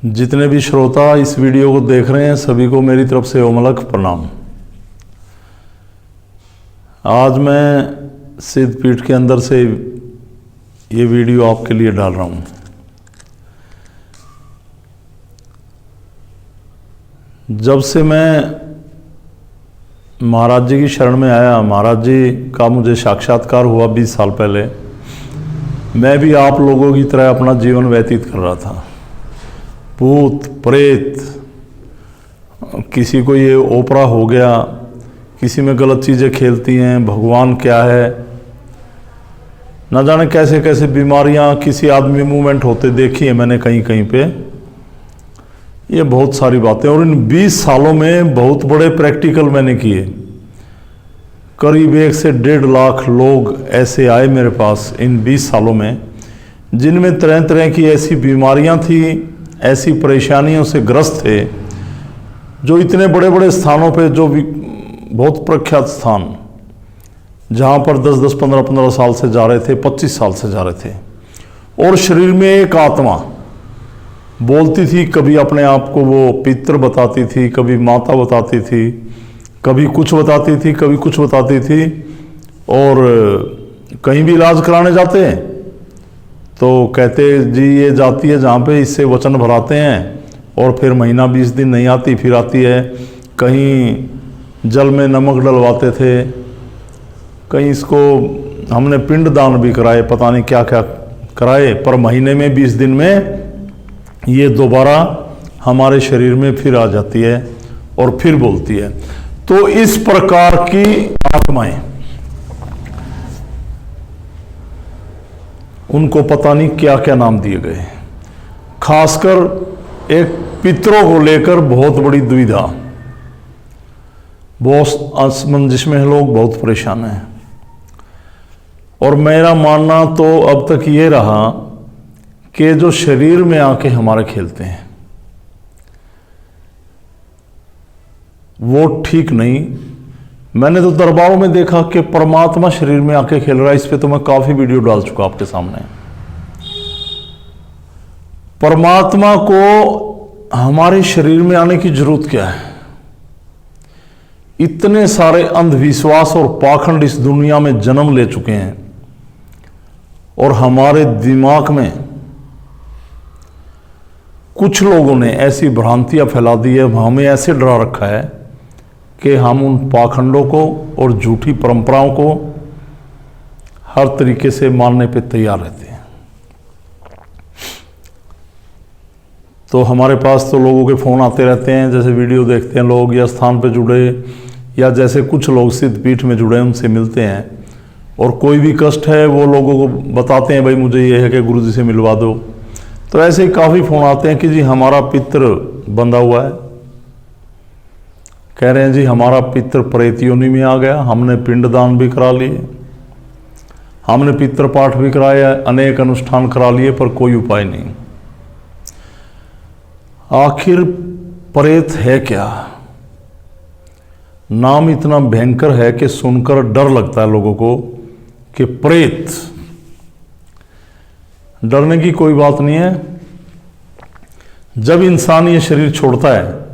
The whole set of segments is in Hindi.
जितने भी श्रोता इस वीडियो को देख रहे हैं सभी को मेरी तरफ से ओमलक प्रणाम। आज मैं सिद्धपीठ के अंदर से ये वीडियो आपके लिए डाल रहा हूँ। जब से मैं महाराज जी की शरण में आया, महाराज जी का मुझे साक्षात्कार हुआ 20 साल पहले, मैं भी आप लोगों की तरह अपना जीवन व्यतीत कर रहा था। भूत प्रेत, किसी को ये ओपरा हो गया, किसी में गलत चीज़ें खेलती हैं, भगवान क्या है, न जाने कैसे कैसे बीमारियां किसी आदमी मूवमेंट होते देखी है मैंने कहीं कहीं पे। ये बहुत सारी बातें, और इन 20 सालों में बहुत बड़े प्रैक्टिकल मैंने किए। करीब 1 से 1.5 लाख लोग ऐसे आए मेरे पास इन 20 सालों में, जिनमें तरह तरह की ऐसी बीमारियां थी, ऐसी परेशानियों से ग्रस्त थे, जो इतने बड़े बड़े स्थानों पे, जो बहुत प्रख्यात स्थान, जहाँ पर 10-10, 15-15 साल से जा रहे थे, 25 साल से जा रहे थे, और शरीर में एक आत्मा बोलती थी। कभी अपने आप को वो पितर बताती थी, कभी माता बताती थी, कभी कुछ बताती थी, कभी कुछ बताती थी। और कहीं भी इलाज कराने जाते हैं तो कहते जी ये जाती है जहाँ पे, इससे वचन भराते हैं, और फिर महीना 20 दिन नहीं आती, फिर आती है। कहीं जल में नमक डलवाते थे, कहीं इसको हमने पिंड दान भी कराए, पता नहीं क्या क्या कराए, पर महीने में 20 दिन में ये दोबारा हमारे शरीर में फिर आ जाती है और फिर बोलती है। तो इस प्रकार की आत्माएं, उनको पता नहीं क्या क्या नाम दिए गए। खासकर एक पितरों को लेकर बहुत बड़ी दुविधा, बहुत असमंजस में लोग बहुत परेशान हैं। और मेरा मानना तो अब तक ये रहा कि जो शरीर में आके हमारे खेलते हैं वो ठीक नहीं। मैंने तो दरबारों में देखा कि परमात्मा शरीर में आके खेल रहा है। इस पे तो मैं काफी वीडियो डाल चुका आपके सामने। परमात्मा को हमारे शरीर में आने की जरूरत क्या है? इतने सारे अंधविश्वास और पाखंड इस दुनिया में जन्म ले चुके हैं, और हमारे दिमाग में कुछ लोगों ने ऐसी भ्रांतियां फैला दी है, हमें ऐसे डरा रखा है कि हम उन पाखंडों को और झूठी परंपराओं को हर तरीके से मानने पे तैयार रहते हैं। तो हमारे पास तो लोगों के फ़ोन आते रहते हैं, जैसे वीडियो देखते हैं लोग, या स्थान पे जुड़े, या जैसे कुछ लोग सिद्धपीठ में जुड़े उनसे मिलते हैं, और कोई भी कष्ट है वो लोगों को बताते हैं, भाई मुझे ये है कि गुरु जी से मिलवा दो। तो ऐसे ही काफ़ी फ़ोन आते हैं कि जी हमारा पितर बंधा हुआ है, कह रहे हैं जी हमारा पितर प्रेत योनि में आ गया, हमने पिंडदान भी करा लिए, हमने पितर पाठ भी कराया, अनेक अनुष्ठान करा लिए, पर कोई उपाय नहीं। आखिर प्रेत है क्या? नाम इतना भयंकर है कि सुनकर डर लगता है लोगों को कि प्रेत। डरने की कोई बात नहीं है। जब इंसान ये शरीर छोड़ता है,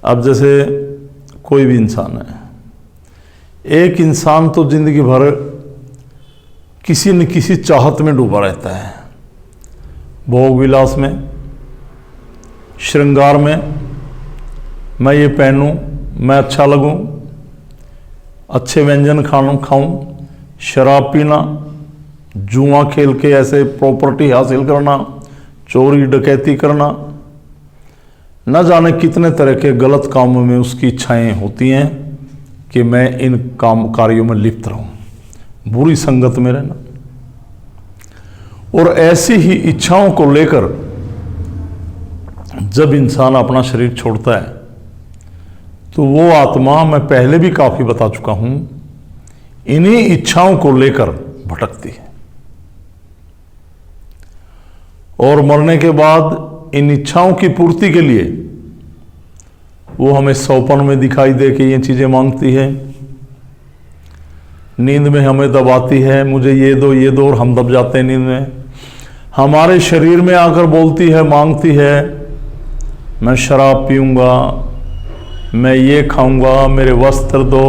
अब जैसे कोई भी इंसान है, एक इंसान तो जिंदगी भर किसी न किसी चाहत में डूबा रहता है, भोग विलास में, श्रृंगार में। मैं ये पहनूं, मैं अच्छा लगूं, अच्छे व्यंजन खाऊं, शराब पीना, जुआ खेल के ऐसे प्रॉपर्टी हासिल करना, चोरी डकैती करना, न जाने कितने तरह के गलत कामों में उसकी इच्छाएं होती हैं कि मैं इन कार्यों में लिप्त रहूं, बुरी संगत में रहना। और ऐसी ही इच्छाओं को लेकर जब इंसान अपना शरीर छोड़ता है, तो वो आत्मा, मैं पहले भी काफी बता चुका हूं, इन्हीं इच्छाओं को लेकर भटकती है, और मरने के बाद इन इच्छाओं की पूर्ति के लिए वो हमें सौपन में दिखाई दे के ये चीजें मांगती है, नींद में हमें दबाती है, मुझे ये दो, और हम दब जाते हैं नींद में। हमारे शरीर में आकर बोलती है, मांगती है, मैं शराब पीऊंगा, मैं ये खाऊंगा, मेरे वस्त्र दो।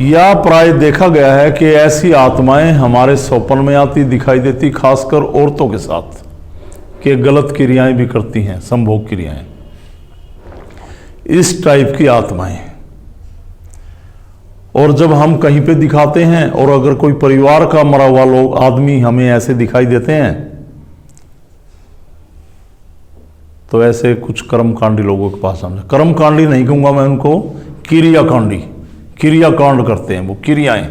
या प्राय देखा गया है कि ऐसी आत्माएं हमारे स्वप्न में आती दिखाई देती, खासकर औरतों के साथ, कि गलत क्रियाएं भी करती हैं, संभोग क्रियाएं। इस टाइप की आत्माएं। और जब हम कहीं पे दिखाते हैं और अगर कोई परिवार का मरा हुआ लोग आदमी हमें ऐसे दिखाई देते हैं, तो ऐसे कुछ कर्मकांडी लोगों के पास हमने, कर्मकांडी नहीं कहूंगा मैं उनको, क्रियाकांडी, क्रियाकांड करते हैं, वो क्रियाएं,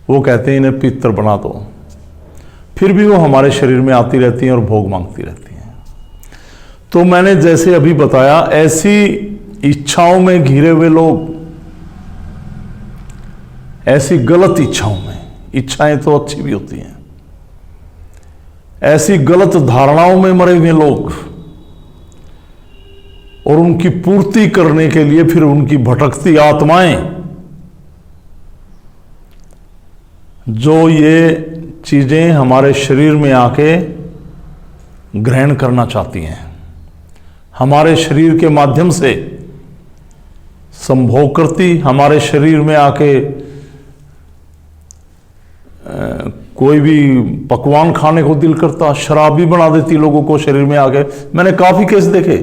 वो कहते हैं इन्हें पितर बना दो। फिर भी वो हमारे शरीर में आती रहती हैं और भोग मांगती रहती हैं। तो मैंने जैसे अभी बताया, ऐसी इच्छाओं में घिरे हुए लोग, ऐसी गलत इच्छाओं में, इच्छाएं तो अच्छी भी होती हैं, ऐसी गलत धारणाओं में मरे हुए लोग, और उनकी पूर्ति करने के लिए फिर उनकी भटकती आत्माएं, जो ये चीजें हमारे शरीर में आके ग्रहण करना चाहती हैं, हमारे शरीर के माध्यम से संभोग करती, हमारे शरीर में आके कोई भी पकवान खाने को दिल करता, शराब भी बना देती लोगों को शरीर में आके। मैंने काफी केस देखे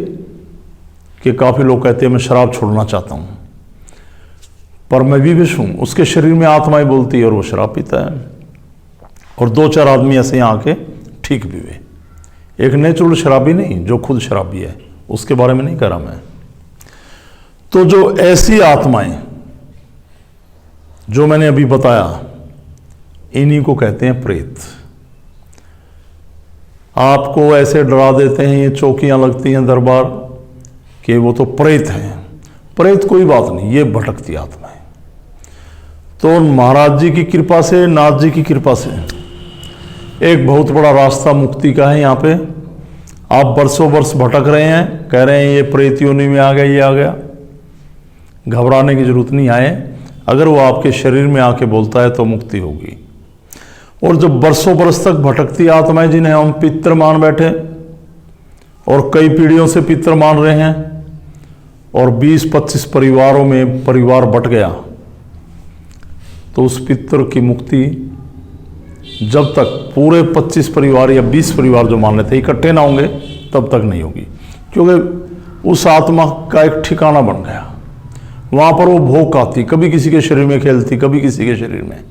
कि काफी लोग कहते हैं मैं शराब छोड़ना चाहता हूं, पर मैं भी विष हूं, उसके शरीर में आत्माएं बोलती है और वो शराब पीता है। और 2-4 आदमी ऐसे यहाँ आके ठीक भी हुए। एक नेचुरल शराबी नहीं, जो खुद शराबी है, उसके बारे में नहीं कह रहा मैं। तो जो ऐसी आत्माएं जो मैंने अभी बताया, इन्हीं को कहते हैं प्रेत। आपको ऐसे डरा देते हैं, ये चौकियां लगती हैं दरबार, कि वो तो प्रेत हैं। प्रेत कोई बात नहीं, ये भटकती आत्मा है। तो महाराज जी की कृपा से, नाथ जी की कृपा से एक बहुत बड़ा रास्ता मुक्ति का है। यहाँ पे आप बरसों वर्ष भटक रहे हैं, कह रहे हैं ये प्रेत योनि में आ गया, ये आ गया, घबराने की जरूरत नहीं आए। अगर वो आपके शरीर में आके बोलता है तो मुक्ति होगी। और जब बरसों बरस तक भटकती आत्माएं, जिन्हें हम पितर मान बैठे और कई पीढ़ियों से पितर मान रहे हैं, और 20-25 परिवारों में परिवार बट गया, तो उस पितर की मुक्ति जब तक पूरे 25 परिवार या 20 परिवार जो मान लेते हैं इकट्ठे ना होंगे, तब तक नहीं होगी। क्योंकि उस आत्मा का एक ठिकाना बन गया, वहां पर वो भोग आती, कभी किसी के शरीर में खेलती, कभी किसी के शरीर में,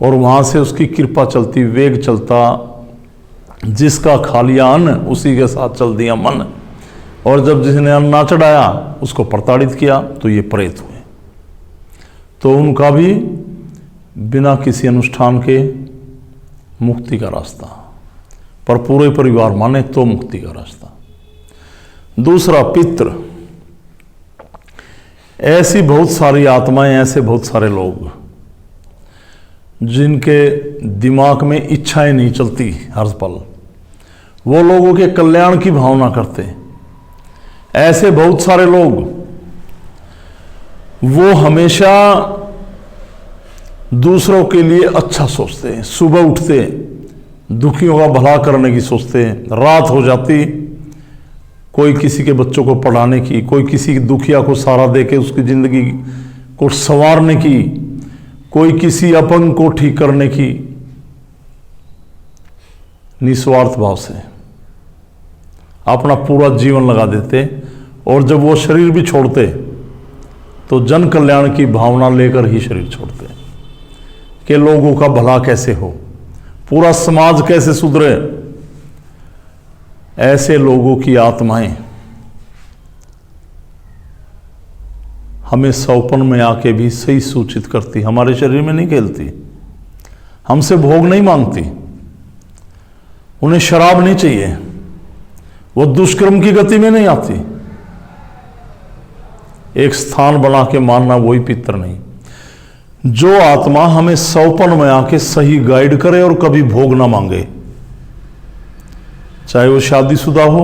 और वहां से उसकी कृपा चलती, वेग चलता। जिसका खा लिया अन्न, उसी के साथ चल दिया मन। और जब जिसने अन्न ना चढ़ाया, उसको प्रताड़ित किया, तो ये प्रेत हुए। तो उनका भी बिना किसी अनुष्ठान के मुक्ति का रास्ता, पर पूरे परिवार माने तो मुक्ति का रास्ता। दूसरा, पितृ। ऐसी बहुत सारी आत्माएं, ऐसे बहुत सारे लोग जिनके दिमाग में इच्छाएं नहीं चलती हर पल, वो लोगों के कल्याण की भावना करते। ऐसे बहुत सारे लोग, वो हमेशा दूसरों के लिए अच्छा सोचते हैं। सुबह उठते दुखियों का भला करने की सोचते हैं, रात हो जाती कोई किसी के बच्चों को पढ़ाने की, कोई किसी दुखिया को सहारा देके उसकी जिंदगी को संवारने की, कोई किसी अपंग को ठीक करने की, निस्वार्थ भाव से अपना पूरा जीवन लगा देते। और जब वो शरीर भी छोड़ते तो जन कल्याण की भावना लेकर ही शरीर छोड़ते, कि लोगों का भला कैसे हो, पूरा समाज कैसे सुधरे। ऐसे लोगों की आत्माएं हमें स्वप्न में आके भी सही सूचित करती, हमारे शरीर में नहीं खेलती, हमसे भोग नहीं मांगती, उन्हें शराब नहीं चाहिए, वो दुष्कर्म की गति में नहीं आती। एक स्थान बना के मानना वही पितर नहीं। जो आत्मा हमें स्वप्न में आके सही गाइड करे और कभी भोग ना मांगे, चाहे वो शादीशुदा हो,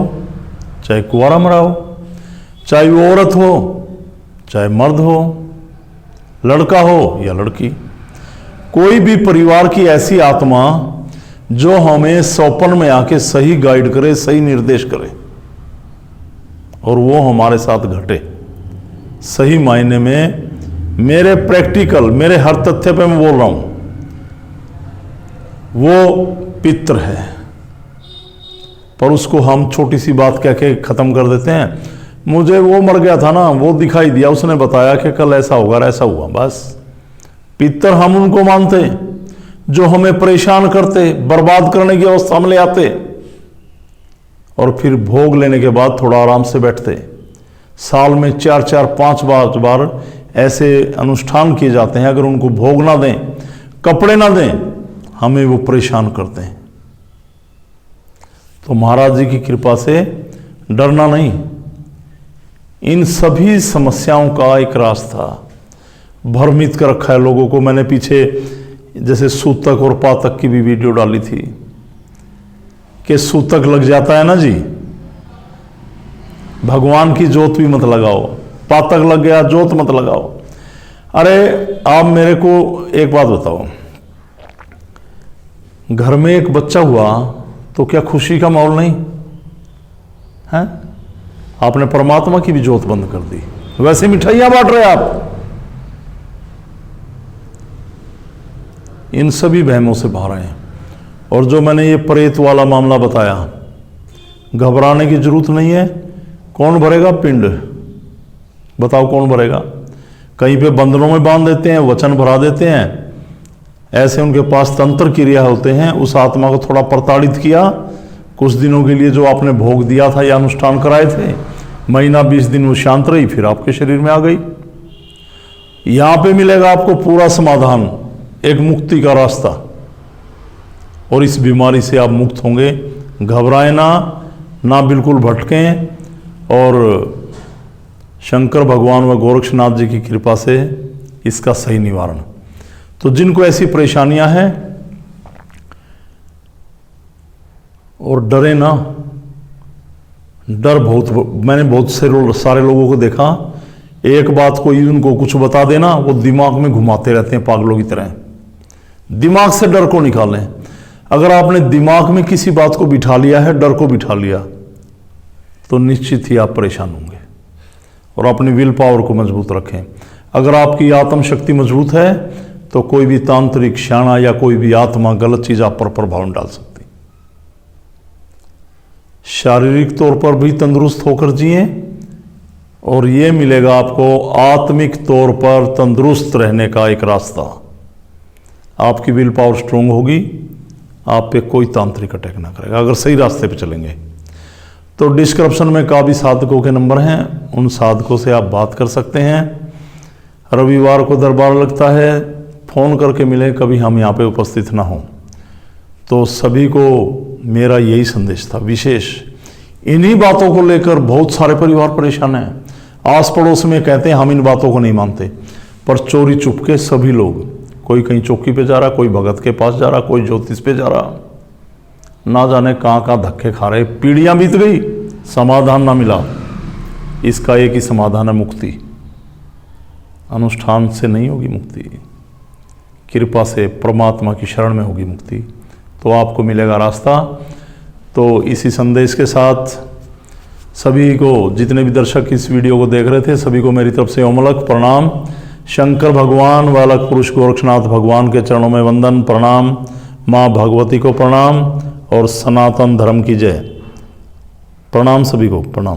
चाहे कुंवारा मरा हो, चाहे वो औरत हो, चाहे मर्द हो, लड़का हो या लड़की, कोई भी परिवार की ऐसी आत्मा जो हमें सौपन में आके सही गाइड करे, सही निर्देश करे और वो हमारे साथ घटे। सही मायने में मेरे प्रैक्टिकल, मेरे हर तथ्य पे मैं बोल रहा हूं, वो पितृ है। पर उसको हम छोटी सी बात कह के खत्म कर देते हैं। मुझे वो मर गया था ना, वो दिखाई दिया, उसने बताया कि कल ऐसा होगा, ऐसा हुआ। बस पितर हम उनको मानते जो हमें परेशान करते, बर्बाद करने की अवस्था में ले आते और फिर भोग लेने के बाद थोड़ा आराम से बैठते। साल में 4-4, 5 बार ऐसे अनुष्ठान किए जाते हैं, अगर उनको भोग ना दें, कपड़े ना दें, हमें वो परेशान करते हैं। तो महाराज जी की कृपा से डरना नहीं। इन सभी समस्याओं का एक रास्ता भ्रमित कर रखा है लोगों को। मैंने पीछे जैसे सूतक और पातक की भी वीडियो डाली थी कि सूतक लग जाता है ना जी, भगवान की जोत भी मत लगाओ, पातक लग गया जोत मत लगाओ। अरे आप मेरे को एक बात बताओ, घर में एक बच्चा हुआ तो क्या खुशी का माहौल नहीं है? आपने परमात्मा की भी जोत बंद कर दी, वैसे मिठाइयां बांट रहे आप। इन सभी वहमों से बाहर आए। और जो मैंने ये प्रेत वाला मामला बताया, घबराने की जरूरत नहीं है। कौन भरेगा पिंड? बताओ कौन भरेगा? कहीं पे बंधनों में बांध देते हैं, वचन भरा देते हैं, ऐसे उनके पास तंत्र क्रिया होते हैं। उस आत्मा को थोड़ा प्रताड़ित किया, कुछ दिनों के लिए जो आपने भोग दिया था या अनुष्ठान कराए थे, महीना 20 दिन वो शांत रही, फिर आपके शरीर में आ गई। यहां पे मिलेगा आपको पूरा समाधान, एक मुक्ति का रास्ता, और इस बीमारी से आप मुक्त होंगे। घबराएं ना बिल्कुल भटकें। और शंकर भगवान व गोरक्षनाथ जी की कृपा से इसका सही निवारण। तो जिनको ऐसी परेशानियां हैं, और डरे ना, डर बहुत, मैंने बहुत सारे लोगों को देखा, एक बात कोई उनको कुछ बता देना, वो दिमाग में घुमाते रहते हैं पागलों की तरह। दिमाग से डर को निकालें। अगर आपने दिमाग में किसी बात को बिठा लिया है, डर को बिठा लिया, तो निश्चित ही आप परेशान होंगे। और अपनी विल पावर को मजबूत रखें। अगर आपकी आत्म शक्ति मजबूत है तो कोई भी तांत्रिक शाना या कोई भी आत्मा गलत चीज आप पर प्रभाव नहीं डाल सकती। शारीरिक तौर पर भी तंदुरुस्त होकर जिए, और ये मिलेगा आपको आत्मिक तौर पर तंदुरुस्त रहने का एक रास्ता। आपकी विल पावर स्ट्रोंग होगी, आप पे कोई तांत्रिक अटैक ना करेगा अगर सही रास्ते पे चलेंगे। तो डिस्क्रिप्शन में काफ़ी साधकों के नंबर हैं, उन साधकों से आप बात कर सकते हैं। रविवार को दरबार लगता है, फ़ोन करके मिलें, कभी हम यहाँ पे उपस्थित ना हों। तो सभी को मेरा यही संदेश था विशेष। इन्हीं बातों को लेकर बहुत सारे परिवार परेशान हैं। आस पड़ोस में कहते हैं हम इन बातों को नहीं मानते, पर चोरी चुपके सभी लोग, कोई कहीं चौकी पे जा रहा, कोई भगत के पास जा रहा, कोई ज्योतिष पे जा रहा, ना जाने कहाँ कहाँ धक्के खा रहे। पीढ़ियां बीत गई, समाधान ना मिला। इसका एक ही समाधान है, मुक्ति। अनुष्ठान से नहीं होगी मुक्ति, कृपा से परमात्मा की शरण में होगी मुक्ति। तो आपको मिलेगा रास्ता। तो इसी संदेश के साथ सभी को, जितने भी दर्शक इस वीडियो को देख रहे थे, सभी को मेरी तरफ से ओमलक प्रणाम। शंकर भगवान व अलग पुरुष गोरक्षनाथ भगवान के चरणों में वंदन, प्रणाम। माँ भगवती को प्रणाम और सनातन धर्म की जय। प्रणाम सभी को, प्रणाम।